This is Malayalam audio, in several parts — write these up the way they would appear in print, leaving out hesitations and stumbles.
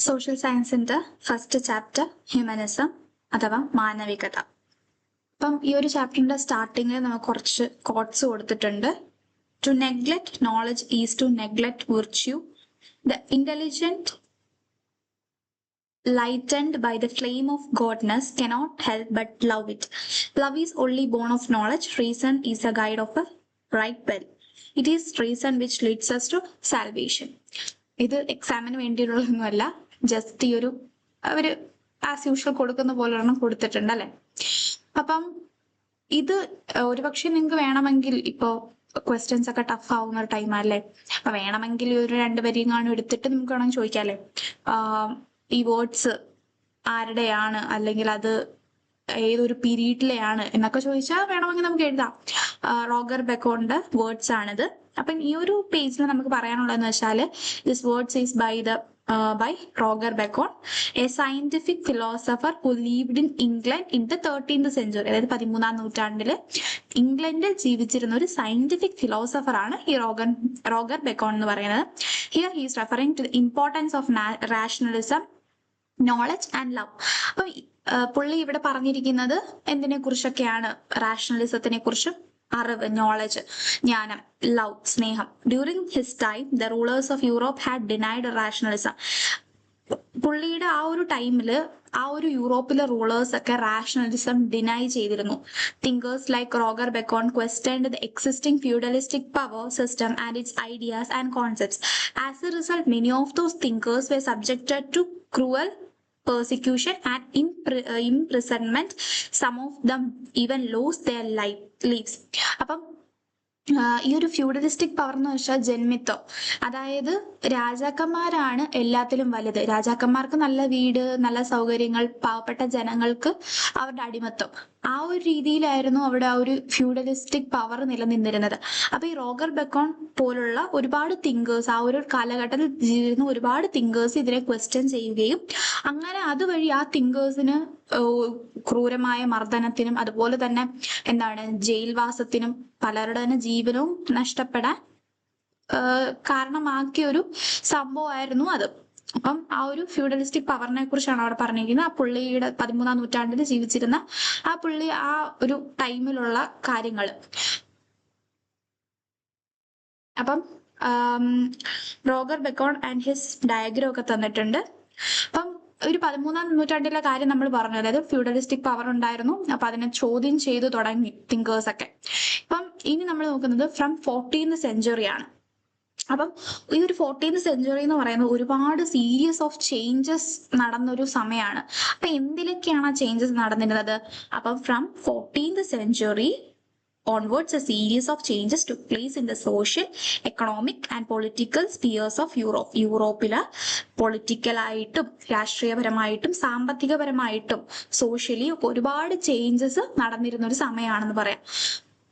സോഷ്യൽ സയൻസിന്റെ ഫസ്റ്റ് ചാപ്റ്റർ ഹ്യൂമനിസം അഥവാ മാനവികത. അപ്പം ഈ ഒരു ചാപ്റ്ററിന്റെ സ്റ്റാർട്ടിങ്ങിൽ നമുക്ക് കുറച്ച് കോട്ട്സ് കൊടുത്തിട്ടുണ്ട്. To neglect knowledge is to neglect virtue. The intelligent lightened by the flame of godness cannot help but love it. Love is only born of knowledge. Reason is a guide of a right well. It is reason which leads us to salvation. ഇത് എക്സാമിന് വേണ്ടിയിട്ടുള്ളതൊന്നുമല്ല, ജസ്റ്റ് ഈ ഒരു അവര് ആസ് യൂഷ്വൽ കൊടുക്കുന്ന പോലെയാണ് കൊടുത്തിട്ടുണ്ട് അല്ലെ. അപ്പം ഇത് ഒരുപക്ഷെ നിങ്ങൾക്ക് വേണമെങ്കിൽ ഇപ്പോ ക്വസ്റ്റ്യൻസ് ഒക്കെ ടഫ് ആവുന്ന ഒരു ടൈമല്ലേ, അപ്പൊ വേണമെങ്കിൽ ഒരു 2 വരിയും കാണും എടുത്തിട്ട് നമുക്ക് വേണമെങ്കിൽ ചോദിക്കാല്ലേ, ഈ വേർഡ്സ് ആരുടെയാണ് അല്ലെങ്കിൽ അത് ഏതൊരു പീരീഡിലെയാണ് എന്നൊക്കെ ചോദിച്ചാൽ വേണമെങ്കിൽ നമുക്ക് എഴുതാം. റോഗർ ബെക്കോണിന്റെ വേർഡ്സ് ആണിത്. അപ്പം ഈ ഒരു പേജിൽ നമുക്ക് പറയാനുള്ളതെന്ന് വെച്ചാൽ this words is by Roger Bacon, a scientific philosopher who lived in England in the 13th century. അതായത് 13ാം നൂറ്റാണ്ടിൽ ഇംഗ്ലണ്ടിൽ ജീവിച്ചിരുന്ന ഒരു സയന്റിഫിക് ഫിലോസഫർ ആണ് ഈ റോഗർ ബെക്കോൺ എന്ന് പറയുന്നത്. Here he is referring to the importance of rationalism, knowledge and love. അപ്പൊ പുള്ളി ഇവിടെ പറഞ്ഞിരിക്കുന്നത് എന്തിനെ കുറിച്ചൊക്കെയാണ്? റാഷണലിസത്തിനെ കുറിച്ചും, അറിവ്, നോളജ്, ജ്ഞാനം, ലവ്, സ്നേഹം. During his time the rulers of Europe had denied rationalism. പുള്ളിയുടെ ആ ഒരു ടൈമില് ആ ഒരു യൂറോപ്പിലെ റൂളേഴ്സ് ഒക്കെ റാഷണലിസം ഡിനൈ ചെയ്തിരുന്നു. Thinkers like Roger Bacon questioned the existing feudalistic power system and its ideas and concepts. As a result many of those thinkers were subjected to cruel persecution and imprisonment. Some of them even lost their lives. അപ്പം ഈ ഒരു ഫ്യൂഡലിസ്റ്റിക് പവർ എന്ന് വെച്ചാൽ ജന്മിത്വം, അതായത് രാജാക്കന്മാരാണ് എല്ലാത്തിലും വലുത്. രാജാക്കന്മാർക്ക് നല്ല വീട്, നല്ല സൗകര്യങ്ങൾ, പാവപ്പെട്ട ജനങ്ങൾക്ക് അവരുടെ അടിമത്വം. ആ ഒരു രീതിയിലായിരുന്നു അവിടെ ആ ഒരു ഫ്യൂഡലിസ്റ്റിക് പവർ നിലനിന്നിരുന്നത്. അപ്പൊ ഈ റോഗർ ബെക്കോൺ പോലുള്ള ഒരുപാട് തിങ്കേഴ്സ്, ആ ഒരു കാലഘട്ടത്തിൽ ജീവിച്ചിരുന്ന ഒരുപാട് തിങ്കേഴ്സ് ഇതിനെ ക്വസ്റ്റ്യൻ ചെയ്യുകയും അങ്ങനെ അതുവഴി ആ തിങ്കേഴ്സിന് ക്രൂരമായ മർദ്ദനത്തിനും അതുപോലെ തന്നെ ജയിൽവാസത്തിനും പലരുടെ തന്നെ ജീവനവും നഷ്ടപ്പെടാൻ കാരണമാക്കിയ ഒരു സംഭവമായിരുന്നു അത്. അപ്പം ആ ഒരു ഫ്യൂഡലിസ്റ്റിക് പവറിനെ കുറിച്ചാണ് അവിടെ പറഞ്ഞിരിക്കുന്നത്. ആ പുള്ളിയുടെ 13ാം നൂറ്റാണ്ടിൽ ജീവിച്ചിരുന്ന ആ പുള്ളി ആ ഒരു ടൈമിലുള്ള കാര്യങ്ങൾ. അപ്പം Roger Bacon and his diagram ഒക്കെ തന്നിട്ടുണ്ട്. അപ്പം ഒരു 13ാം നൂറ്റാണ്ടിലെ കാര്യം നമ്മൾ പറഞ്ഞു, അതായത് ഫ്യൂഡലിസ്റ്റിക് പവർ ഉണ്ടായിരുന്നു. അപ്പൊ അതിനെ ചോദ്യം ചെയ്തു തുടങ്ങി തിങ്കേഴ്സ് ഒക്കെ. അപ്പം ഇനി നമ്മൾ നോക്കുന്നത് ഫ്രം 14th century ആണ്. അപ്പം ഈ ഒരു 14th century എന്ന് പറയുന്നത് ഒരുപാട് സീരീസ് ഓഫ് ചേഞ്ചസ് നടന്നൊരു സമയമാണ്. അപ്പൊ എന്തിലൊക്കെയാണ് ആ ചേഞ്ചസ് നടന്നിരുന്നത്? അപ്പം from 14th century onwards, a series of changes took place in the social, economic and political spheres of Europe. യൂറോപ്പിലെ പൊളിറ്റിക്കലായിട്ടും രാഷ്ട്രീയപരമായിട്ടും സാമ്പത്തികപരമായിട്ടും സോഷ്യലി ഒക്കെ ഒരുപാട് ചേഞ്ചസ് നടന്നിരുന്ന ഒരു സമയമാണെന്ന് പറയാം.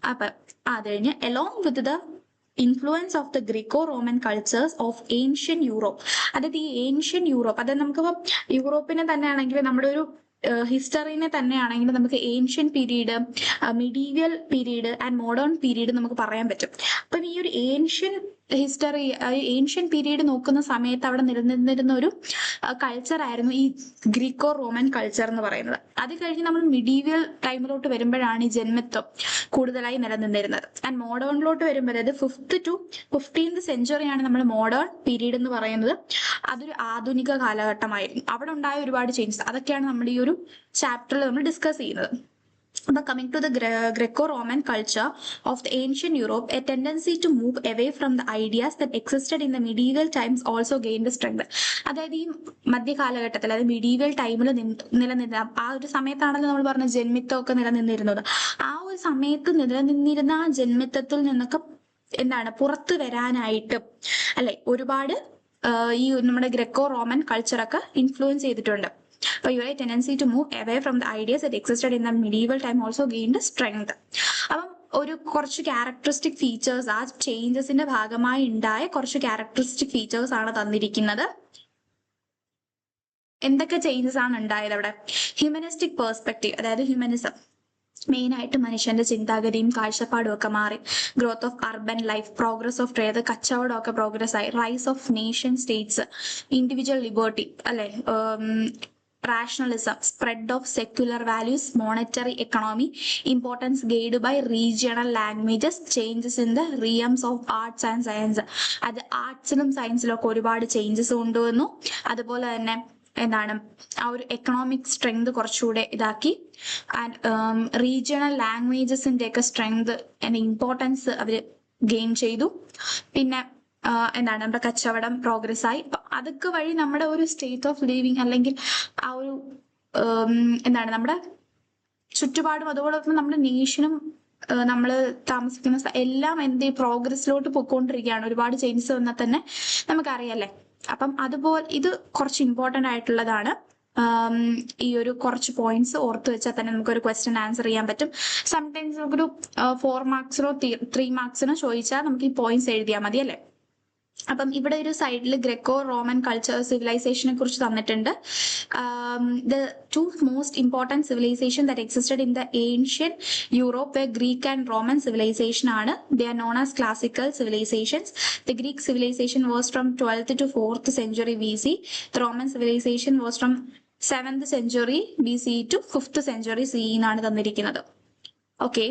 അപ്പൊ അത് കഴിഞ്ഞ് along with the influence of the Greco-Roman cultures of ancient Europe, അതായത് ഈ ഏൻഷ്യൻ യൂറോപ്പ്, അതായത് നമുക്കിപ്പം യൂറോപ്പിനെ തന്നെ ആണെങ്കിൽ നമ്മുടെ ഒരു ഹിസ്റ്ററിനെ തന്നെയാണെങ്കിൽ നമുക്ക് ancient period, medieval period and modern period നമുക്ക് പറയാൻ പറ്റും. അപ്പം ഈ ഒരു ഏൻഷ്യൻ ഹിസ്റ്ററി, ഏൻഷ്യൻ പീരീഡ് നോക്കുന്ന സമയത്ത് അവിടെ നിലനിന്നിരുന്ന ഒരു കൾച്ചർ ആയിരുന്നു ഈ ഗ്രീക്കോ റോമൻ കൾച്ചർ എന്ന് പറയുന്നത്. അത് കഴിഞ്ഞ് നമ്മൾ മിഡീവിയൽ ടൈമിലോട്ട് വരുമ്പോഴാണ് ഈ ജന്മത്വം കൂടുതലായി നിലനിന്നിരുന്നത്. ആൻഡ് മോഡേണിലോട്ട് വരുമ്പോൾ, അതായത് 5th to 15th century ആണ് നമ്മൾ മോഡേൺ പീരീഡ് എന്ന് പറയുന്നത്. അതൊരു ആധുനിക കാലഘട്ടമായിരുന്നു. അവിടെ ഉണ്ടായ ഒരുപാട് ചേഞ്ചസ്, അതൊക്കെയാണ് നമ്മൾ ഈ ഒരു ചാപ്റ്ററിൽ നമ്മൾ ഡിസ്കസ് ചെയ്യുന്നത്. But coming to the Greco-Roman culture of the ancient Europe, a tendency to move away from the ideas that existed in the medieval times also gained strength. അതായത് ഈ മധ്യകാലഘട്ടത്തിൽ, അതായത് മിഡീവിയൽ ടൈമിൽ നിലനിന്ന ആ ഒരു സമയത്താണല്ലോ നമ്മൾ പറഞ്ഞ ജന്മിത്വം ഒക്കെ നിലനിന്നിരുന്നത്. ആ ഒരു സമയത്ത് നിലനിന്നിരുന്ന ആ ജന്മിത്വത്തിൽ നിന്നൊക്കെ പുറത്തു വരാനായിട്ടും അല്ലെ ഒരുപാട് ഈ നമ്മുടെ ഗ്രെക്കോ റോമൻ കൾച്ചറൊക്കെ ഇൻഫ്ലുവൻസ് ചെയ്തിട്ടുണ്ട്. അപ്പൊ ഇവരെ tendency to move away from the ideas that existed in the medieval time also gained strength. അപ്പം കുറച്ച് ക്യാരക്ടറിസ്റ്റിക് ഫീച്ചേഴ്സ്, ആ ചേഞ്ചസിന്റെ ഭാഗമായി ഉണ്ടായ കുറച്ച് ക്യാരക്ടറിസ്റ്റിക് ഫീച്ചേഴ്സ് ആണ് തന്നിരിക്കുന്നത്. എന്തൊക്കെ ചേഞ്ചസ് ആണ് ഉണ്ടായത് അവിടെ? ഹ്യൂമനിസ്റ്റിക് പേഴ്സ്പെക്റ്റീവ്, അതായത് ഹ്യൂമനിസം, മെയിനായിട്ട് മനുഷ്യന്റെ ചിന്താഗതിയും കാഴ്ചപ്പാടും ഒക്കെ മാറി. Growth of urban life, progress of trade, കച്ചവടം ഒക്കെ പ്രോഗ്രസ് ആയി. Rise of nation States, individual liberty അല്ലെ, rationalism, spread of secular values, monetary economy, importance gained by regional languages, changes in the realms of arts and science. അത് ആർട്സിലും സയൻസിലും ഒക്കെ ഒരുപാട് ചേഞ്ചസ് കൊണ്ടുവന്നു. അതുപോലെ തന്നെ എന്താണ് ആ ഒരു എക്കണോമിക് സ്ട്രെങ്ത് കുറച്ചുകൂടെ ഇതാക്കി. ആൻഡ് റീജിയണൽ ലാംഗ്വേജസിന്റെ ഒക്കെ സ്ട്രെങ്ത് ആൻഡ് ഇമ്പോർട്ടൻസ് അവര് ഗെയിൻ ചെയ്തു. പിന്നെ എന്താണ് നമ്മുടെ കച്ചവടം പ്രോഗ്രസ് ആയി. അതൊക്കെ വഴി നമ്മുടെ ഒരു സ്റ്റേറ്റ് ഓഫ് ലിവിങ് അല്ലെങ്കിൽ ആ ഒരു എന്താണ് നമ്മുടെ ചുറ്റുപാടും അതുപോലെ നമ്മുടെ നേഷനും നമ്മൾ താമസിക്കുന്ന എല്ലാം എന്ത് പ്രോഗ്രസ്സിലോട്ട് പോയിക്കൊണ്ടിരിക്കുകയാണ്. ഒരുപാട് ചേഞ്ചസ് വന്നാൽ തന്നെ നമുക്കറിയാല്ലേ. അപ്പം അതുപോലെ ഇത് കുറച്ച് ഇമ്പോർട്ടൻ്റ് ആയിട്ടുള്ളതാണ്. ഈ ഒരു കുറച്ച് പോയിന്റ്സ് ഓർത്ത് വെച്ചാൽ തന്നെ നമുക്കൊരു ക്വസ്റ്റ്യൻ ആൻസർ ചെയ്യാൻ പറ്റും. സംടൈംസ് നമുക്കൊരു 4 മാർക്സിനോ 3 മാർക്സിനോ ചോദിച്ചാൽ നമുക്ക് ഈ പോയിന്റ്സ് എഴുതിയാൽ മതി അല്ലേ. അപ്പം ഇവിടെ ഒരു സൈഡിൽ ഗ്രേക്കോ റോമൻ കൾച്ചർ സിവിലൈസേഷനെ കുറിച്ച് തന്നിട്ടുണ്ട്. The 2 most important civilisation that existed in the ancient Europe Greek and Roman civilisation ആണ്. They are known as classical civilisations. The Greek civilisation was from 12th to 4th century BC. The Roman civilization was from 7th century BC to 5th century CE എന്നാണ് തന്നിരിക്കുന്നത്. Okay,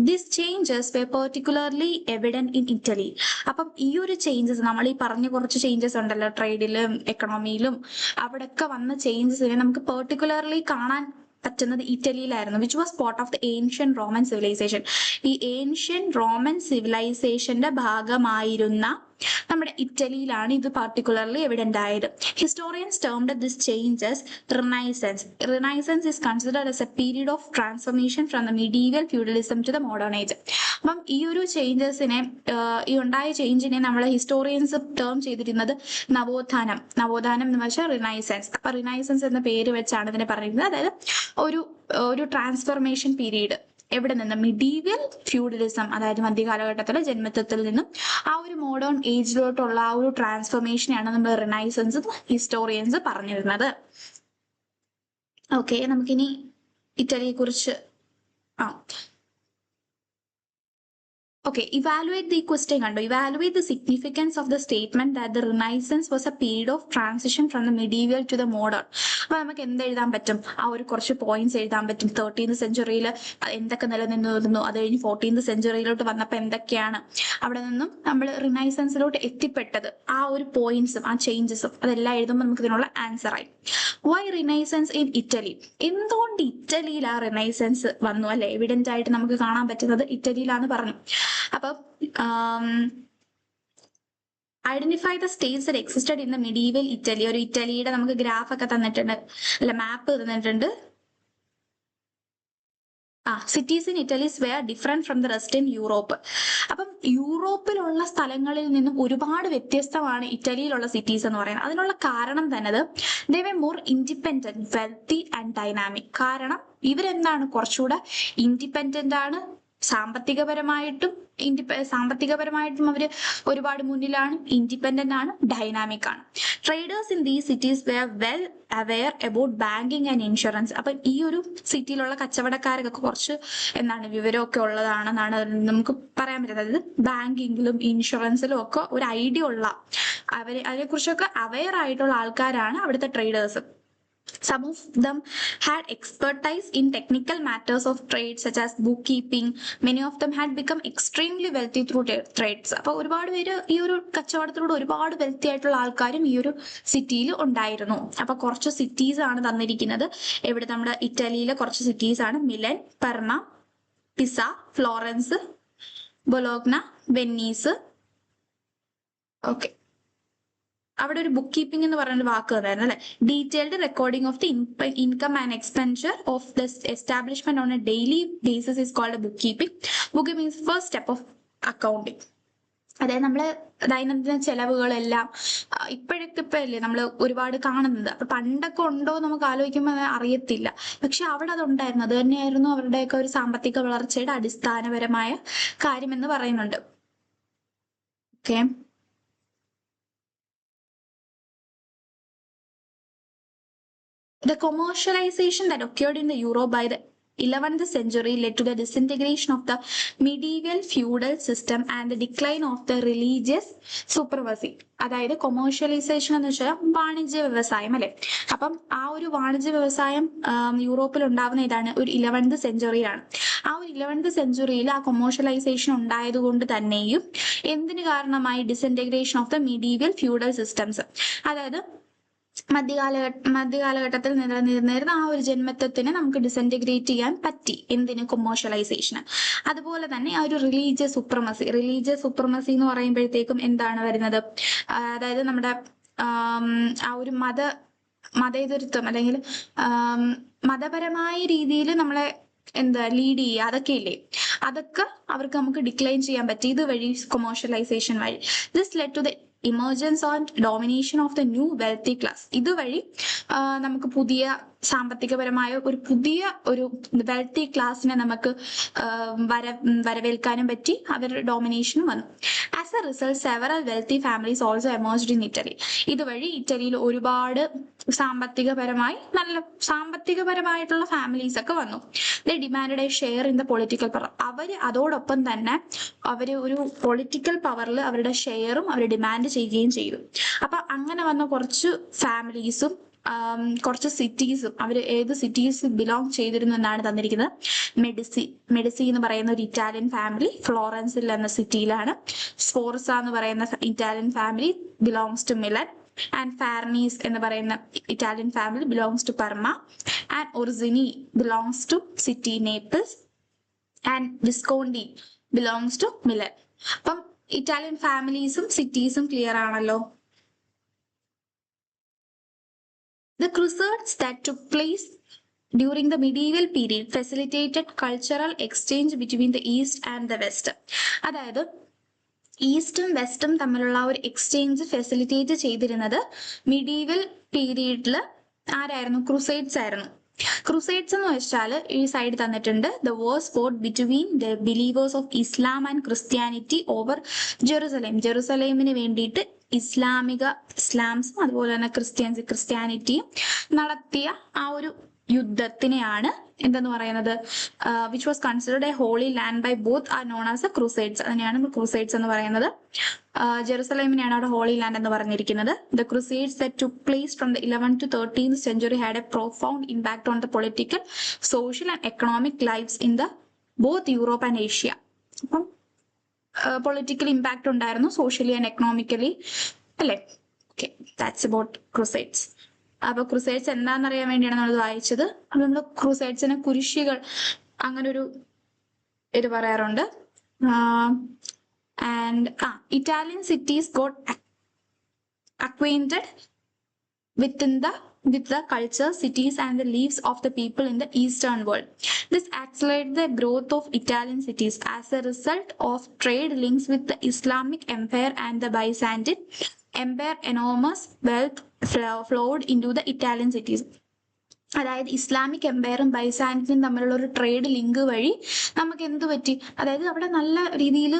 this changes were particularly evident in Italy. അപ്പം ഈ ഒരു ചേഞ്ചസ് നമ്മൾ ഈ പറഞ്ഞ കുറച്ച് ചേഞ്ചസ് ഉണ്ടല്ലോ, ട്രേഡിലും എക്കണോമിയിലും അവിടെയൊക്കെ വന്ന ചേഞ്ചസിനെ നമുക്ക് പെർട്ടിക്കുലർലി കാണാൻ പറ്റുന്നത് ഇറ്റലിയിലായിരുന്നു. Which was part of the ancient Roman civilisation. ഈ ഏൻഷ്യൻ റോമൻ സിവിലൈസേഷന്റെ ഭാഗമായിരുന്ന നമ്മുടെ ഇറ്റലിയിലാണ് ഇത് particularly എവിഡന്റ് ആയത്. Historians termed this changes Renaissance. Renaissance is considered as a period of transformation from the medieval feudalism to the modern age. അപ്പം ഈ ഒരു ചേഞ്ചസിനെ ഈ ഉണ്ടായ ചേഞ്ചിനെ നമ്മൾ ഹിസ്റ്റോറിയൻസ് ടേം ചെയ്തിരുന്നത് നവോത്ഥാനം. നവോത്ഥാനം എന്ന് വെച്ചാൽ റിനൈസൻസ്. അപ്പൊ റിനൈസൻസ് എന്ന പേര് വെച്ചാണ് ഇതിനെ പറയുന്നത്. അതായത് ഒരു ട്രാൻസ്ഫർമേഷൻ പീരീഡ്. എവിടെ നിന്ന്? മിഡീവിയൽ ഫ്യൂഡലിസം, അതായത് മധ്യകാലഘട്ടത്തിലെ ജന്മത്വത്തിൽ നിന്നും ആ ഒരു മോഡേൺ ഏജിലോട്ടുള്ള ആ ഒരു ട്രാൻസ്ഫർമേഷനെയാണ് നമ്മൾ റിനൈസൻസ് ഹിസ്റ്റോറിയൻസ് പറഞ്ഞിരുന്നത്. ഓക്കെ, നമുക്കിനി ഇറ്റലിയെ കുറിച്ച് Okay, evaluate the question കണ്ടു. Evaluate the significance of the statement that the Renaissance was a period of transition from the medieval to the modern. അപ്പൊ നമുക്ക് എന്ത് എഴുതാൻ പറ്റും? ആ ഒരു കുറച്ച് പോയിന്റ്സ് എഴുതാൻ പറ്റും. 13th centuryയിൽ എന്തൊക്കെ നിലനിന്നിരുന്നു, അത് കഴിഞ്ഞ് 14th centuryയിലോട്ട് വന്നപ്പോൾ എന്തൊക്കെയാണ്, അവിടെ നിന്നും നമ്മൾ റിനൈസൻസിലോട്ട് എത്തിപ്പെട്ടത്, ആ ഒരു പോയിന്റ്സും ആ ചേഞ്ചസും അതെല്ലാം എഴുതുമ്പോൾ നമുക്ക് ഇതിനുള്ള ആൻസർ ആയി. Why Renaissance in Italy? എന്തുകൊണ്ട് ഇറ്റലിയിൽ ആ റിനൈസൻസ് വന്നു അല്ലെ? എവിഡന്റ് ആയിട്ട് നമുക്ക് കാണാൻ പറ്റുന്നത് ഇറ്റലിയിലാന്ന് പറഞ്ഞു. അപ്പൊ identify the states that existed in the medieval Italy. ഒരു ഇറ്റലിയുടെ നമുക്ക് ഗ്രാഫ് ഒക്കെ തന്നിട്ടുണ്ട്, അല്ല മാപ്പ് തന്നിട്ടുണ്ട്. Cities in Italy's were different from the rest in Europe. അപ്പം യൂറോപ്പിലുള്ള സ്ഥലങ്ങളിൽ നിന്നും ഒരുപാട് വ്യത്യസ്തമാണ് ഇറ്റലിയിലുള്ള സിറ്റീസ് എന്ന് പറയുന്നത്. അതിനുള്ള കാരണം തന്നെ they were more independent, wealthy and dynamic. കാരണം ഇവരെന്താണ് കുറച്ചുകൂടെ ഇൻഡിപെൻഡന്റ് ആണ്, സാമ്പത്തികപരമായിട്ടും അവര് ഒരുപാട് മുന്നിലാണ്, ഇൻഡിപെൻഡന്റ് ആണ്, ഡൈനാമിക് ആണ്. Traders in these cities were well aware about banking and insurance. അപ്പൊ ഈ ഒരു സിറ്റിയിലുള്ള കച്ചവടക്കാരൊക്കെ കുറച്ച് വിവരമൊക്കെ ഉള്ളതാണെന്നാണ് നമുക്ക് പറയാൻ പറ്റുന്നത്. അതായത് ബാങ്കിങ്ങിലും ഇൻഷുറൻസിലും ഒക്കെ ഒരു ഐഡിയ ഉള്ള അതിനെക്കുറിച്ചൊക്കെ അവെയർ ആയിട്ടുള്ള ആൾക്കാരാണ് അവിടുത്തെ traders. Some of them had expertise in technical matters of trade such as bookkeeping. Many of them had become extremely wealthy through trades. അപ്പൊ ഒരുപാട് പേര് ഈ ഒരു കച്ചവടത്തിലൂടെ ഒരുപാട് വെൽത്തി ആയിട്ടുള്ള ആൾക്കാരും ഈ ഒരു സിറ്റിയിൽ ഉണ്ടായിരുന്നു. അപ്പൊ കുറച്ച് സിറ്റീസ് ആണ് തന്നിരിക്കുന്നത്. ഇവിടെ നമ്മുടെ ഇറ്റലിയിലെ കുറച്ച് സിറ്റീസ് ആണ്: Milan, Parma, Pisa, Florence, Bologna, Venice. Okay, അവിടെ ഒരു ബുക്ക് കീപ്പിംഗ് എന്ന് പറയുന്ന വാക്ക് തന്നായിരുന്നു അല്ലെ. Detailed recording of the income and expenditure of the establishment on a daily basis is called book keeping. Book keeping is first step of accounting. അതായത് നമ്മള് ദൈനംദിന ചെലവുകളെല്ലാം ഇപ്പൊ അല്ലേ നമ്മൾ ഒരുപാട് കാണുന്നത്. അപ്പൊ പണ്ടൊക്കെ ഉണ്ടോ നമുക്ക് ആലോചിക്കുമ്പോൾ അറിയത്തില്ല. പക്ഷെ അവിടെ അതുണ്ടായിരുന്നു. അത് തന്നെയായിരുന്നു അവരുടെയൊക്കെ ഒരു സാമ്പത്തിക വളർച്ചയുടെ അടിസ്ഥാനപരമായ കാര്യം എന്ന് പറയുന്നുണ്ട്. Okay, the commercialization that occurred in the Europe by the 11th century led to the disintegration of the medieval feudal system and the decline of the religious supremacy. അതായത് കൊമേഴ്ഷ്യലൈസേഷൻ എന്ന് വെച്ചാൽ വാണിജ്യ വ്യവസായം അല്ലെ. അപ്പം ആ ഒരു വാണിജ്യ വ്യവസായം യൂറോപ്പിൽ ഉണ്ടാവുന്ന ഇതാണ് ഒരു 11th സെഞ്ചുറിയിലാണ്. ആ ഒരു 11th സെഞ്ചുറിയിൽ ആ കൊമേഴ്ഷ്യലൈസേഷൻ ഉണ്ടായത് കൊണ്ട് തന്നെയും എന്തിന് കാരണമായി? Disintegration of the medieval feudal systems. അതായത് മധ്യകാലഘട്ടത്തിൽ നിലനിന്നിരുന്ന ആ ഒരു ജന്മത്വത്തിനെ നമുക്ക് ഡിസന്റഗ്രേറ്റ് ചെയ്യാൻ പറ്റി. എന്തിന്? കൊമേഴ്ഷ്യലൈസേഷന്. അതുപോലെ തന്നെ ആ ഒരു റിലീജിയസ് സുപ്രമസി എന്ന് പറയുമ്പോഴത്തേക്കും എന്താണ് വരുന്നത്? അതായത് നമ്മുടെ ആ ഒരു മതേതരത്വം അല്ലെങ്കിൽ മതപരമായ രീതിയിൽ നമ്മളെ ലീഡ് ചെയ്യുക, അതൊക്കെ ഇല്ലേ, അതൊക്കെ അവർക്ക് നമുക്ക് ഡിക്ലൈൻ ചെയ്യാൻ പറ്റി ഇതുവഴി, കൊമേഴ്ഷ്യലൈസേഷൻ വഴി. This led to the emergence and domination of the new wealthy class. ഇതുവഴി നമുക്ക് പുതിയ സാമ്പത്തികപരമായ ഒരു വെൽത്തി ക്ലാസ്സിനെ നമുക്ക് വരവേൽക്കാനും പറ്റി. അവരുടെ ഡോമിനേഷനും വന്നു. As a result several wealthy families also emerged in Italy. ഇതുവഴി ഇറ്റലിയിൽ ഒരുപാട് സാമ്പത്തികപരമായിട്ടുള്ള ഫാമിലീസ് ഒക്കെ വന്നു. They demand a share in the political power. അവര് അതോടൊപ്പം തന്നെ ഒരു പൊളിറ്റിക്കൽ പവറിൽ അവരുടെ ഷെയറും അവർ ഡിമാൻഡ് ചെയ്യുകയും ചെയ്തു. അപ്പൊ അങ്ങനെ വന്ന കുറച്ച് ഫാമിലീസും കുറച്ച് സിറ്റീസും, അവർ ഏത് സിറ്റീസ് ബിലോങ് ചെയ്തിരുന്നു എന്നാണ് തന്നിരിക്കുന്നത്. മെഡിസി എന്ന് പറയുന്ന ഒരു ഇറ്റാലിയൻ ഫാമിലി ഫ്ലോറൻസിൽ എന്ന സിറ്റിയിലാണ്. സ്ഫോർസ എന്ന് പറയുന്ന Italian family belongs to Milan. And Farnese എന്ന് പറയുന്ന Italian family belongs to Parma. And Orsini belongs to city Naples. And Visconti belongs to Milan. അപ്പം ഇറ്റാലിയൻ ഫാമിലീസും സിറ്റീസും ക്ലിയർ ആണല്ലോ. The crusades that took place during the medieval period facilitated cultural exchange between the East and the West. അതായത് ഈസ്റ്റും വെസ്റ്റും തമ്മിലുള്ള ഒരു എക്സ്ചേഞ്ച് ഫെസിലിറ്റേറ്റ് ചെയ്തിരുന്നത് മിഡീവൽ പീരീഡിൽ ആരായിരുന്നു? ക്രൂസൈഡ്സ് ആയിരുന്നു. ക്രൂസൈഡ്സ് എന്ന് വെച്ചാൽ ഈ സൈഡ് തന്നിട്ടുണ്ട്. The war fought between the believers of Islam and Christianity over ജെറുസലേമിന് വേണ്ടിയിട്ട് ഇസ്ലാംസും അതുപോലെ തന്നെ ക്രിസ്ത്യാനിറ്റിയും നടത്തിയ ആ ഒരു യുദ്ധത്തിനെയാണ് എന്തെന്ന് പറയുന്നത്? Which was considered a holy land by both are known as a crusades. അതിനെയാണ് നമ്മൾ ക്രൂസൈഡ്സ് എന്ന് പറയുന്നത്. ജെറുസലേമിനെയാണ് അവിടെ ഹോളി ലാൻഡ് എന്ന് പറഞ്ഞിരിക്കുന്നത്. The crusades that took place from the 11th to 13th century had a profound impact on the political, social and economic lives in the both Europe and Asia. അപ്പം പൊളിറ്റിക്കൽ ഇമ്പാക്ട് ഉണ്ടായിരുന്നു, സോഷ്യലി ആൻഡ് എക്കണോമിക്കലി അല്ലേ. Okay, that's about crusades. അപ്പൊ ക്രൂസൈഡ്സ് എന്താണെന്നറിയാൻ വേണ്ടിയാണ് നമ്മൾ വായിച്ചത്. അപ്പൊ നമ്മൾ ക്രൂസൈഡ്സിനെ കുരിശികൾ അങ്ങനെ ഒരു ഇത് പറയാറുണ്ട്. And Italian cities got acquainted with the culture, cities and the lives of the people in the Eastern world. This accelerated the growth of Italian cities as a result of trade links with the Islamic Empire and the Byzantine Empire. Enormous wealth flowed into the Italian cities. അതായത് ഇസ്ലാമിക് എംപയറും ബൈസാൻറ്റിനും തമ്മിലുള്ള ഒരു ട്രേഡ് ലിങ്ക് വഴി നമുക്ക് എന്ത് പറ്റി? അതായത് അവിടെ നല്ല രീതിയിൽ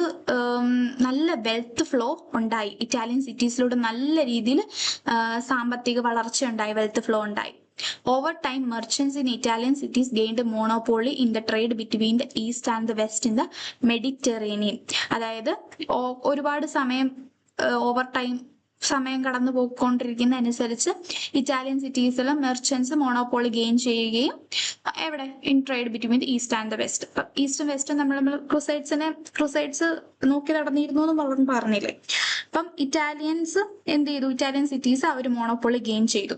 നല്ല വെൽത്ത് ഫ്ലോ ഉണ്ടായി. ഇറ്റാലിയൻ സിറ്റീസിലൂടെ നല്ല രീതിയിൽ സാമ്പത്തിക വളർച്ച ഉണ്ടായി, വെൽത്ത് ഫ്ലോ ഉണ്ടായി. Over time, merchants in Italian cities gained a monopoly in the trade between the East and the West in the Mediterranean. അതായത് ഒരുപാട് സമയം കടന്നു പോയിക്കൊണ്ടിരിക്കുന്ന അനുസരിച്ച് ഇറ്റാലിയൻ സിറ്റീസിലും മെർച്ചൻസ് മോണോപോളി ഗെയിൻ ചെയ്യുകയും എവിടെ in trade between the east and the west. ഇപ്പം ഈസ്റ്റും വെസ്റ്റും നമ്മൾ ക്രൂസൈഡ്സ് നോക്കി നടന്നിരുന്നു എന്ന് പറഞ്ഞില്ലേ. അപ്പം ഇറ്റാലിയൻസ് എന്ത് ചെയ്തു? ഇറ്റാലിയൻ സിറ്റീസ് അവർ മോണോപോളി ഗെയിൻ ചെയ്തു.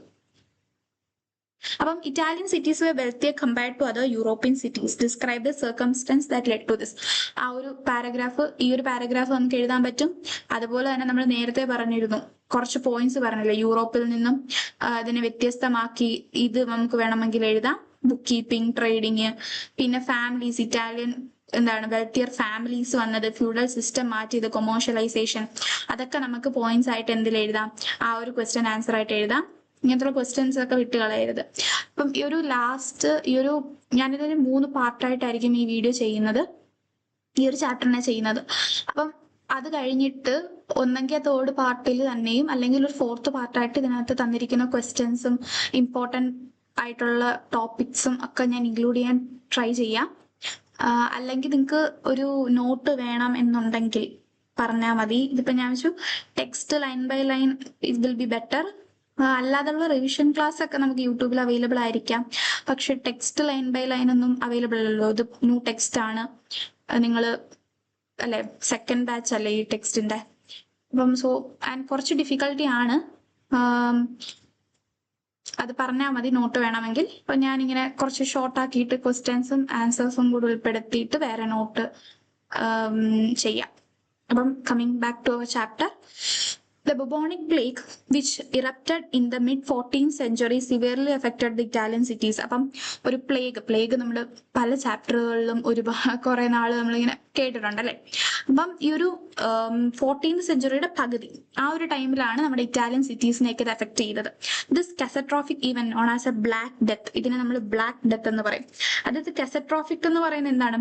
അപ്പം Italian cities were wealthier compared to other European cities. Describe the circumstance that led to this. ആ ഒരു പാരഗ്രാഫ് നമുക്ക് എഴുതാൻ പറ്റും. അതുപോലെ തന്നെ നമ്മൾ നേരത്തെ പറഞ്ഞിരുന്നു, കുറച്ച് പോയിന്റ്സ് പറഞ്ഞില്ലേ, യൂറോപ്പിൽ നിന്നും അതിനെ വ്യത്യസ്തമാക്കി ഇത് നമുക്ക് വേണമെങ്കിൽ എഴുതാം. ബുക്ക് കീപ്പിംഗ്, ട്രേഡിങ്, പിന്നെ ഫാമിലീസ്, ഇറ്റാലിയൻ വെൽത്തിയർ ഫാമിലീസ് വന്നത്, ഫ്യൂഡൽ സിസ്റ്റം മാറ്റിയത്, കൊമേഴ്ഷ്യലൈസേഷൻ, അതൊക്കെ നമുക്ക് പോയിന്റ്സ് ആയിട്ട് എന്തിൽ എഴുതാം? ആ ഒരു ക്വസ്റ്റ്യൻ ആൻസർ ആയിട്ട് എഴുതാം. ഇങ്ങനത്തെ ക്വസ്റ്റ്യൻസ് ഒക്കെ വിട്ട് കളയരുത്. അപ്പം ഞാനിതൊരു 3 പാർട്ടായിട്ടായിരിക്കും ഈ വീഡിയോ ചെയ്യുന്നത്, ഈ ഒരു ചാപ്റ്ററിനെ ചെയ്യുന്നത്. അപ്പം അത് കഴിഞ്ഞിട്ട് ഒന്നെങ്കിൽ 3rd പാർട്ടിൽ തന്നെയും അല്ലെങ്കിൽ ഒരു 4th പാർട്ടായിട്ട് ഇതിനകത്ത് തന്നിരിക്കുന്ന ക്വസ്റ്റ്യൻസും ഇമ്പോർട്ടൻറ്റ് ആയിട്ടുള്ള ടോപ്പിക്സും ഒക്കെ ഞാൻ ഇൻക്ലൂഡ് ചെയ്യാൻ ട്രൈ ചെയ്യാം. അല്ലെങ്കിൽ നിങ്ങൾക്ക് ഒരു നോട്ട് വേണം എന്നുണ്ടെങ്കിൽ പറഞ്ഞാൽ മതി. ഇതിപ്പോ ഞാൻ വെച്ചു text line by line it will be better. അല്ലാതെയുള്ള റിവിഷൻ ക്ലാസ് ഒക്കെ നമുക്ക് യൂട്യൂബിൽ അവൈലബിൾ ആയിരിക്കാം. പക്ഷെ ടെക്സ്റ്റ് ലൈൻ ബൈ ലൈൻ ഒന്നും അവൈലബിൾ അല്ലല്ലോ. ഇത് ന്യൂ ടെക്സ്റ്റ് ആണ്. നിങ്ങൾ അല്ലെ സെക്കൻഡ് ബാച്ച് അല്ലേ ഈ ടെക്സ്റ്റിന്റെ. അപ്പം കുറച്ച് ഡിഫിക്കൽട്ടി ആണ്. അത് പറഞ്ഞാൽ മതി നോട്ട് വേണമെങ്കിൽ. അപ്പൊ ഞാനിങ്ങനെ കുറച്ച് ഷോർട്ട് ആക്കിയിട്ട് ക്വസ്റ്റ്യൻസും ആൻസേഴ്സും കൂടി ഉൾപ്പെടുത്തിയിട്ട് വേറെ നോട്ട് ചെയ്യാം. അപ്പം coming back to our chapter, the bubonic plague which erupted in the mid 14th century severely affected the Italian cities. അപ്പം ഒരു പ്ലേഗ് നമ്മൾ പല ചാപ്റ്ററുകളിലും കുറെ നാള് നമ്മളിങ്ങനെ കേട്ടിട്ടുണ്ടല്ലേ. അപ്പം ഈ ഒരു 14th സെഞ്ചുറിയുടെ പകുതി ആ ഒരു ടൈമിലാണ് നമ്മുടെ ഇറ്റാലിയൻ സിറ്റീസിനെയൊക്കെ ഇത് എഫക്ട് ചെയ്തത്. This catastrophic event non as A black death, ഇതിനെ നമ്മൾ ബ്ലാക്ക് ഡെത്ത് എന്ന് പറയും. അതായത് കാറ്റസ്ട്രോഫിക് എന്ന് പറയുന്നത് എന്താണ്,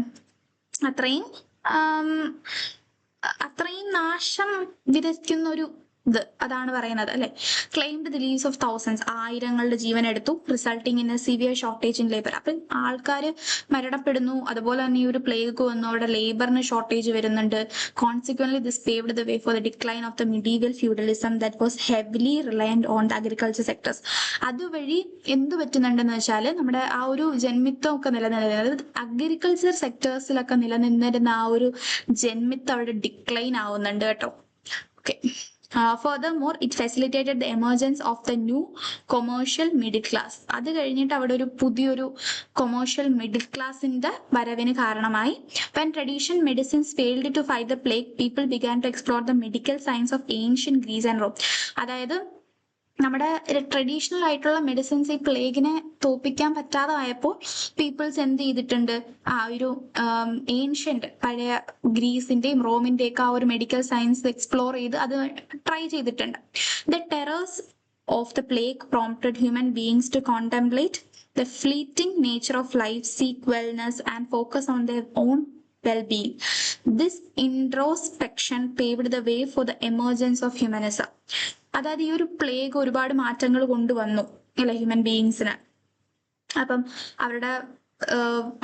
അത്രയും നാശം വിതയ്ക്കുന്ന ഒരു ഇത്, അതാണ് പറയുന്നത് അല്ലെ. Claimed the lives of thousands, ആയിരങ്ങളുടെ ജീവൻ എടുത്തു. Resulting in a severe shortage in labour. അപ്പം ആൾക്കാർ മരണപ്പെടുന്നു. അതുപോലെ തന്നെ ഈ ഒരു പ്ലേഗ് വന്നു, അവിടെ ലേബറിന് ഷോർട്ടേജ് വരുന്നുണ്ട്. Consequently this paved the way for the decline of the medieval feudalism that was heavily reliant on the agriculture sectors. അതുവഴി എന്ത് പറ്റുന്നുണ്ടെന്ന് വെച്ചാൽ നമ്മുടെ ആ ഒരു ജന്മിത്വം ഒക്കെ നിലനിന്നിരുന്നത് അഗ്രികൾച്ചർ സെക്ടേഴ്സിലൊക്കെ നിലനിന്നിരുന്ന ആ ഒരു ജന്മിത്വം അവിടെ ഡിക്ലൈൻ ആവുന്നുണ്ട് കേട്ടോ. Okay. Furthermore, it facilitated the emergence of the new commercial middle class. അത് കഴിഞ്ഞിട്ട് അവിടെ ഒരു പുതിയൊരു കൊമേഴ്ഷ്യൽ മിഡിൽ ക്ലാസിന്റെ വരവിന് കാരണമായി. When traditional medicines failed to fight the plague, people began to explore the medical science of ancient Greece and Rome. അതായത് നമ്മുടെ ട്രഡീഷണൽ ആയിട്ടുള്ള മെഡിസിൻസ് ഈ പ്ലേഗിനെ തോപ്പിക്കാൻ പറ്റാതെ ആയപ്പോൾ പീപ്പിൾസ് എന്ത് ചെയ്തിട്ടുണ്ട്, ആ ഒരു ഏൻഷ്യന്റ് പഴയ ഗ്രീസിന്റെയും റോമിന്റെയും ഒക്കെ ആ ഒരു മെഡിക്കൽ സയൻസ് എക്സ്പ്ലോർ ചെയ്ത് അത് ട്രൈ ചെയ്തിട്ടുണ്ട്. The terrors of the plague prompted human beings to contemplate the fleeting nature of life, seek wellness and focus on their own well-being. This introspection paved the way for the emergence of humanism. അതായത് ഈ ഒരു പ്ലേഗ് ഒരുപാട് മാറ്റങ്ങൾ കൊണ്ടുവന്നു അല്ലെ ഹ്യൂമൻ ബീയിങ്സിന്. അപ്പം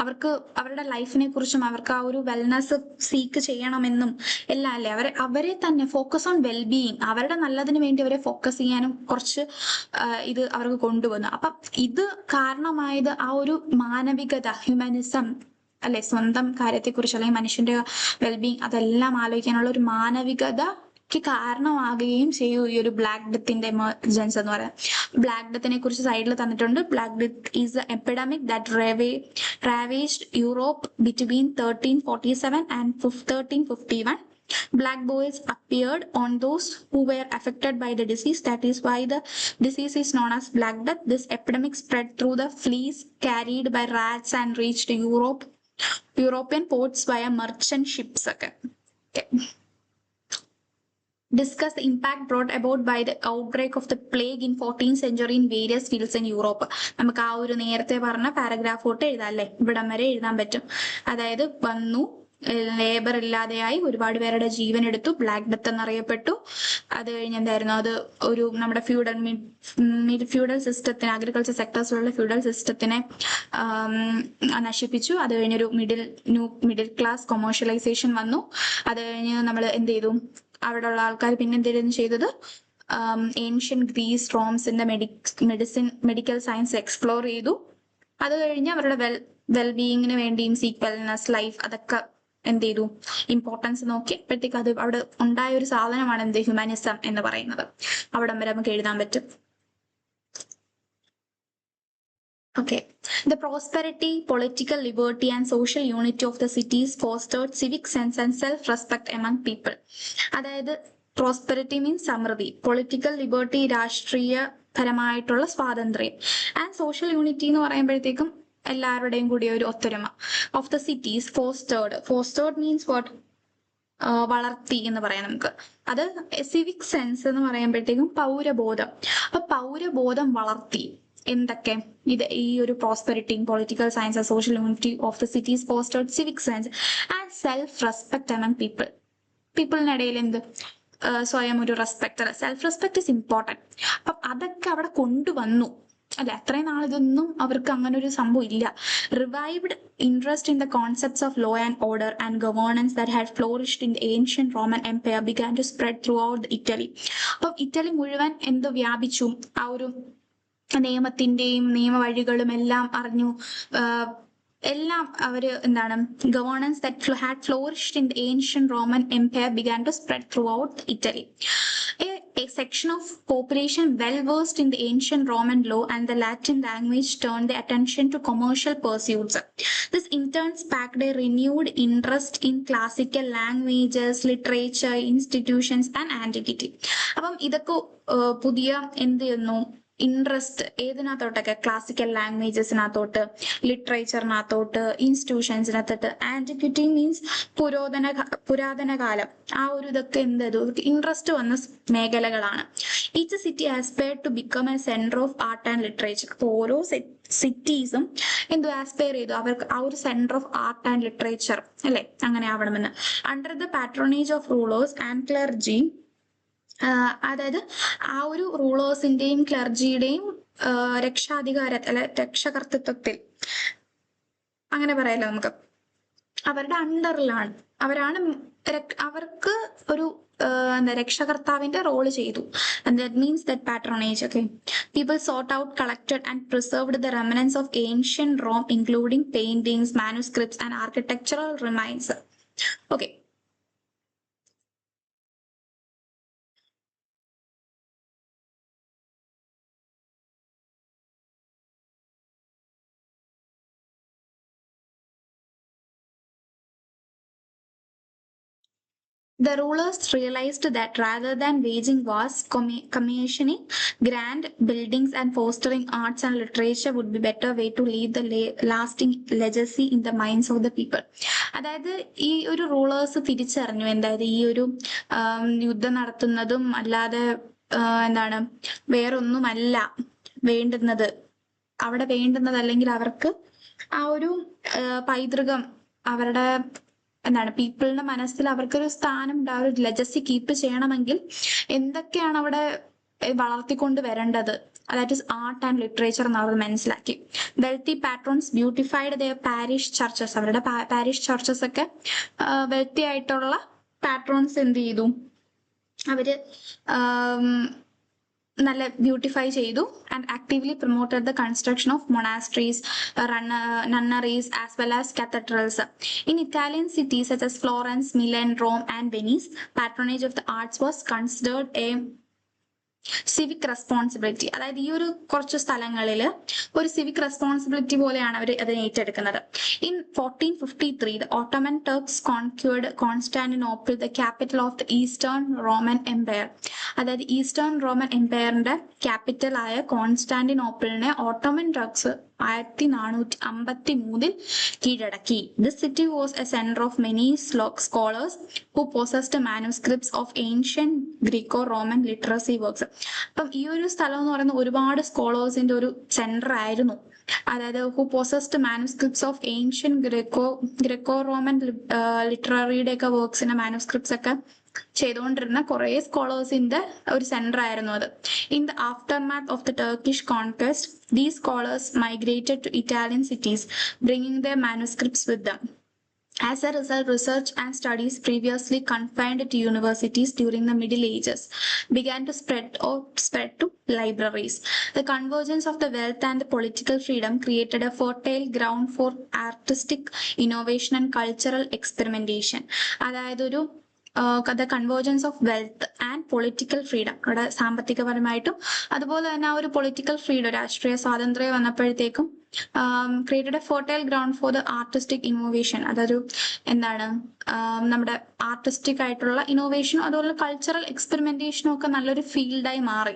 അവർക്ക് അവരുടെ ലൈഫിനെ കുറിച്ചും അവർക്ക് ആ ഒരു വെൽനെസ് സീക്ക് ചെയ്യണമെന്നും എല്ലാം അല്ലേ അവരെ തന്നെ ഫോക്കസ് ഓൺ വെൽബീയിങ്, അവരുടെ നല്ലതിന് വേണ്ടി അവരെ ഫോക്കസ് ചെയ്യാനും കുറച്ച് ഇത് അവർക്ക് കൊണ്ടുവന്നു. അപ്പം ഇത് കാരണമായത് ആ ഒരു മാനവികത, ഹ്യൂമനിസം അല്ലെ, സ്വന്തം കാര്യത്തെക്കുറിച്ച് അല്ലെങ്കിൽ മനുഷ്യന്റെ വെൽബീങ് അതെല്ലാം ആലോചിക്കാനുള്ള ഒരു മാനവികതയ്ക്ക് കാരണമാകുകയും ചെയ്യും ഈ ഒരു ബ്ലാക്ക് ഡെത്തിന്റെ എമർജൻസ് എന്ന് പറയാം. ബ്ലാക്ക് ഡെത്തിനെ കുറിച്ച് സൈഡിൽ തന്നിട്ടുണ്ട്. Black death is A epidemic that ravaged Europe between 1347 and 1351. Black boils appeared on those who were affected by the disease. That is why the disease is known as Black Death. This epidemic spread through the fleas carried by rats and reached European ports via merchant ships. Okay. Discuss the impact brought about by the outbreak of the plague in 14th century in various fields in Europe. നമുക്ക് ആ ഒരു നേരത്തെ പറഞ്ഞ പാരഗ്രാഫ് തൊട്ട് എഴുതാം അല്ലെ, ഇവിടം വരെ എഴുതാൻ പറ്റും. അതായത് വന്നു, ലേബർ ഇല്ലാതെയായി, ഒരുപാട് പേരുടെ ജീവൻ എടുത്തു, ബ്ലാക്ക് ഡെത്ത് എന്നറിയപ്പെട്ടു. അത് കഴിഞ്ഞ് എന്തായിരുന്നു, അത് ഒരു നമ്മുടെ ഫ്യൂഡൽ സിസ്റ്റത്തിനെ, അഗ്രികൾച്ചർ സെക്ടേഴ്സിലുള്ള ഫ്യൂഡൽ സിസ്റ്റത്തിനെ നശിപ്പിച്ചു. അത് കഴിഞ്ഞൊരു മിഡിൽ ക്ലാസ് കൊമേഴ്ഷ്യലൈസേഷൻ വന്നു. അത് കഴിഞ്ഞ് നമ്മൾ എന്ത് ചെയ്തു, അവിടെയുള്ള ആൾക്കാർ പിന്നെ എന്തെങ്കിലും ചെയ്തത് ഏൻഷ്യൻ ഗ്രീസ് റോംസിന്റെ മെഡിക്കൽ സയൻസ് എക്സ്പ്ലോർ ചെയ്തു. അത് കഴിഞ്ഞ് അവരുടെ വെൽബീയിങ്ങിന് വേണ്ടിയും സീക്ക് വെൽനെസ്, ലൈഫ്, അതൊക്കെ എന്ത് ചെയ്തു, ഇമ്പോർട്ടൻസ് നോക്കി. അപ്പോഴത്തേക്ക് അത് അവിടെ ഉണ്ടായ ഒരു സാധനമാണ് എന്ത്, ഹ്യൂമാനിസം എന്ന് പറയുന്നത്. അവിടം വരെ നമുക്ക് എഴുതാൻ പറ്റും. Okay. The prosperity, political liberty and social unity of the cities fostered civic sense and self-respect among people. അതായത് പ്രോസ്പെരിറ്റി മീൻസ് സമൃദ്ധി, പൊളിറ്റിക്കൽ ലിബർട്ടി രാഷ്ട്രീയപരമായിട്ടുള്ള സ്വാതന്ത്ര്യം, ആൻഡ് സോഷ്യൽ യൂണിറ്റി എന്ന് പറയുമ്പോഴത്തേക്കും എല്ലാവരുടെയും കൂടി ഒരു ഒത്തൊരുമ. Of the cities fostered means what, വളർത്തി എന്ന് പറയാം നമുക്ക്. അത് സിവിക് സെൻസ് എന്ന് പറയുമ്പോഴത്തേക്കും പൗരബോധം. അപ്പൊ പൗരബോധം വളർത്തി. എന്തൊക്കെ ഇത്, ഈ ഒരു പ്രോസ്പെരിറ്റിയും political science, social unity of the cities fostered civic sense and self respect among പീപ്പിളിനിടയിൽ എന്ത്, സ്വയം ഒരു respect, self respect is important. അപ്പം അതൊക്കെ അവിടെ കൊണ്ടുവന്നു അല്ലെ, അത്രയും നാൾ ഇതൊന്നും അവർക്ക് അങ്ങനെ ഒരു സംഭവം ഇല്ല. Revived interest in the concepts of law and order and governance that had flourished in the ancient Roman empire began to spread throughout Italy. അപ്പം ഇറ്റലി മുഴുവൻ എന്ത് വ്യാപിച്ചു, ആ ഒരു നിയമത്തിന്റെയും നിയമവഴികളും എല്ലാം അറിഞ്ഞു. എല്ലാം അവര് എന്താണ്, governance that had flourished in the ancient Roman empire began to spread throughout Italy. A section of population well versed in the ancient Roman law and the Latin language turned their attention to commercial pursuits. This in turn sparked a renewed interest in classical languages, literature, institutions and antiquity. അപ്പം ഇതൊക്കെ പുതിയ എന്ത് ചെയ്യുന്നു, ഇൻട്രസ്റ്റ് ഏതിനകത്തോട്ടൊക്കെ, ക്ലാസിക്കൽ ലാംഗ്വേജസിനകത്തോട്ട്, ലിറ്ററേച്ചറിനകത്തോട്ട്, ഇൻസ്റ്റിറ്റ്യൂഷൻസിനകത്തോട്ട്. ആന്റിക്വിറ്റി മീൻസ് പുരാതന കാലം. ആ ഒരു ഇതൊക്കെ എന്ത് ഇൻട്രസ്റ്റ് വന്ന മേഖലകളാണ്. Each city aspire to become a centre of art and literature. അപ്പോൾ ഓരോ സിറ്റീസും എന്തോ ആസ്പയർ ചെയ്തു അവർക്ക് ആ ഒരു centre of art and literature അല്ലെ, അങ്ങനെ ആവണമെന്ന്. Under the patronage of rulers and clergy, അതായത് ആ ഒരു റൂളേഴ്സിന്റെയും ക്ലർജിയുടെയും രക്ഷകർത്തൃത്വത്തിൽ, അങ്ങനെ പറയാലോ നമുക്ക്, അവരുടെ അണ്ടറിലാണ്, അവർക്ക് ഒരു രക്ഷകർത്താവിന്റെ റോള് ചെയ്തു. And that means that patronage. Okay, people sought out, collected and preserved the remnants of ancient Rome, including paintings, manuscripts and architectural remains. Okay. The rulers realized that rather than waging wars, commissioning grand buildings and fostering arts and literature would be better way to leave the lasting legacy in the minds of the people. അതായത് ഈ ഒരു റൂളേഴ്സ് തിരിച്ചറിഞ്ഞു, എന്തായത് ഈ ഒരു യുദ്ധം നടത്തുന്നതും അല്ലാതെ എന്താണ് വേറൊന്നുമല്ല വേണ്ടുന്നത്, അവിടെ വേണ്ടുന്നത്, അല്ലെങ്കിൽ അവർക്ക് ആ ഒരു പൈതൃകം, അവരുടെ എന്താണ് പീപ്പിളിന്റെ മനസ്സിൽ അവർക്കൊരു സ്ഥാനം ഉണ്ട്, ആ ഒരു ലെജസി കീപ്പ് ചെയ്യണമെങ്കിൽ എന്തൊക്കെയാണ് അവിടെ വളർത്തിക്കൊണ്ട് വരേണ്ടത്, that is art and literature എന്ന് അവർ മനസ്സിലാക്കി. Wealthy patrons beautified the parish churches. അവരുടെ പാരിഷ് ചർച്ചസ് ഒക്കെ വെൽത്തി ആയിട്ടുള്ള പാട്രോൺസ് എന്ത് ചെയ്തു, അവര് നല്ല ബ്യൂട്ടിഫൈ ചെയ്തു. And actively promoted the construction of monasteries, nunneries as well as cathedrals. In Italian cities such as Florence, Milan, Rome and Venice, patronage of the arts was considered a civic responsibility. അതായത് ഈ ഒരു കുറച്ച് സ്ഥലങ്ങളിൽ ഒരു സിവിക് റെസ്പോൺസിബിലിറ്റി പോലെയാണ് അവർ അതിനെ ഏറ്റെടുക്കുന്നത്. In 1453 the Ottoman Turks conquered Constantinople, the capital of the Eastern Roman Empire. അതായത് ഈസ്റ്റേൺ റോമൻ എംപയറിന്റെ ക്യാപിറ്റൽ ആയ കോൺസ്റ്റാന്റിനോപ്പിളിനെ ഓട്ടോമൻ ടർക്സ് 1453 കീഴടക്കി. This city was a center of many scholars who possessed manuscripts of ancient Greco-Roman literacy works. അപ്പം ഈ ഒരു സ്ഥലം എന്ന് പറയുന്നത് ഒരുപാട് സ്കോളേഴ്സിന്റെ ഒരു സെന്റർ ആയിരുന്നു. അതായത് who possessed manuscripts of ancient Graeco Roman ലിറ്റററിയുടെ ഒക്കെ വർക്ക്സിന്റെ മാനുസ്ക്രിപ്റ്റ്സ് ഒക്കെ ചെയ്തുകൊണ്ടിരുന്ന കുറെ സ്കോളേഴ്സിന്റെ ഒരു സെന്റർ ആയിരുന്നു അത്. In the ആഫ്റ്റർമാത്ത് of the Turkish conquest, these scholars migrated to Italian cities, bringing their manuscripts with them. As a result, research and studies previously confined to universities during the Middle Ages began to spread to libraries. The convergence of the wealth and the political freedom created a fertile ground for artistic innovation and cultural experimentation. അതായത് ഒരു the convergence of wealth and political freedom, അവിടെ സാമ്പത്തികപരമായിട്ടും അതുപോലെ തന്നെ ആ ഒരു പൊളിറ്റിക്കൽ ഫ്രീഡം, രാഷ്ട്രീയ സ്വാതന്ത്ര്യം വന്നപ്പോഴത്തേക്കും created a fertile ground for the artistic innovation. അതൊരു എന്താണ് നമ്മുടെ ആർട്ടിസ്റ്റിക് ആയിട്ടുള്ള ഇന്നോവേഷനും അതുപോലെ കൾച്ചറൽ എക്സ്പെരിമെന്റേഷനും ഒക്കെ നല്ലൊരു ഫീൽഡായി മാറി.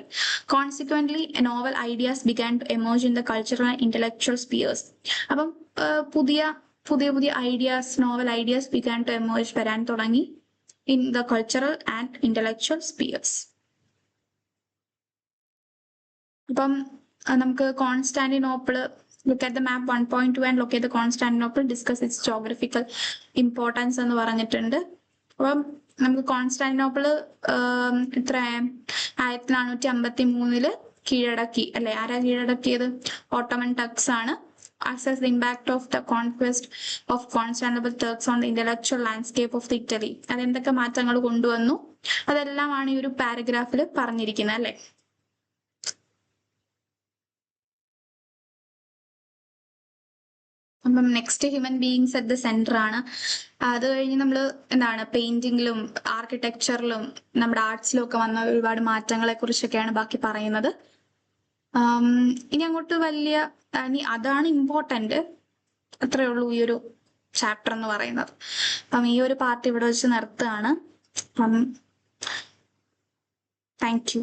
Consequently novel ideas began to emerge in the cultural and intellectual spheres. അപ്പം പുതിയ ideas, novel ideas began to emerge വരാൻ തുടങ്ങി in the cultural and intellectual spheres. അപ്പം നമുക്ക് Constantinople, look at the map 1.2 and locate the Constantinople, discuss its geographical importance എന്ന് പറഞ്ഞിട്ടുണ്ട്. അപ്പം നമുക്ക് കോൺസ്റ്റാന്റിനോപ്പിൾ എത്ര 1453 കീഴടക്കി അല്ലെ? ആരാ കീഴടക്കിയത്? ഓട്ടോമൻ ടർക്സ് ആണ്. Assess the impact of the conquest of Constantinople Turks on the intellectual landscape of the Italy. അതെന്തൊക്കെ മാറ്റങ്ങൾ കൊണ്ടുവന്നു, അതെല്ലാമാണ് ഈ ഒരു പാരഗ്രാഫിൽ പറഞ്ഞിരിക്കുന്നത് അല്ലെ? അപ്പം next human beings at the centre ആണ്. അത് കഴിഞ്ഞ് നമ്മൾ എന്താണ് പെയിന്റിങ്ങിലും ആർക്കിടെക്ചറിലും നമ്മുടെ ആർട്സിലും ഒക്കെ വന്ന ഒരുപാട് മാറ്റങ്ങളെ കുറിച്ചൊക്കെയാണ് ബാക്കി പറയുന്നത്. ഇനി അങ്ങോട്ട് വലിയ അതാണ് ഇമ്പോർട്ടന്റ്. അത്രേ ഉള്ളൂ ഈ ഒരു ചാപ്റ്റർ എന്ന് പറയുന്നത്. അപ്പം ഈ ഒരു പാർട്ട് ഇവിടെ വെച്ച് നിർത്തുകയാണ്. Thank you.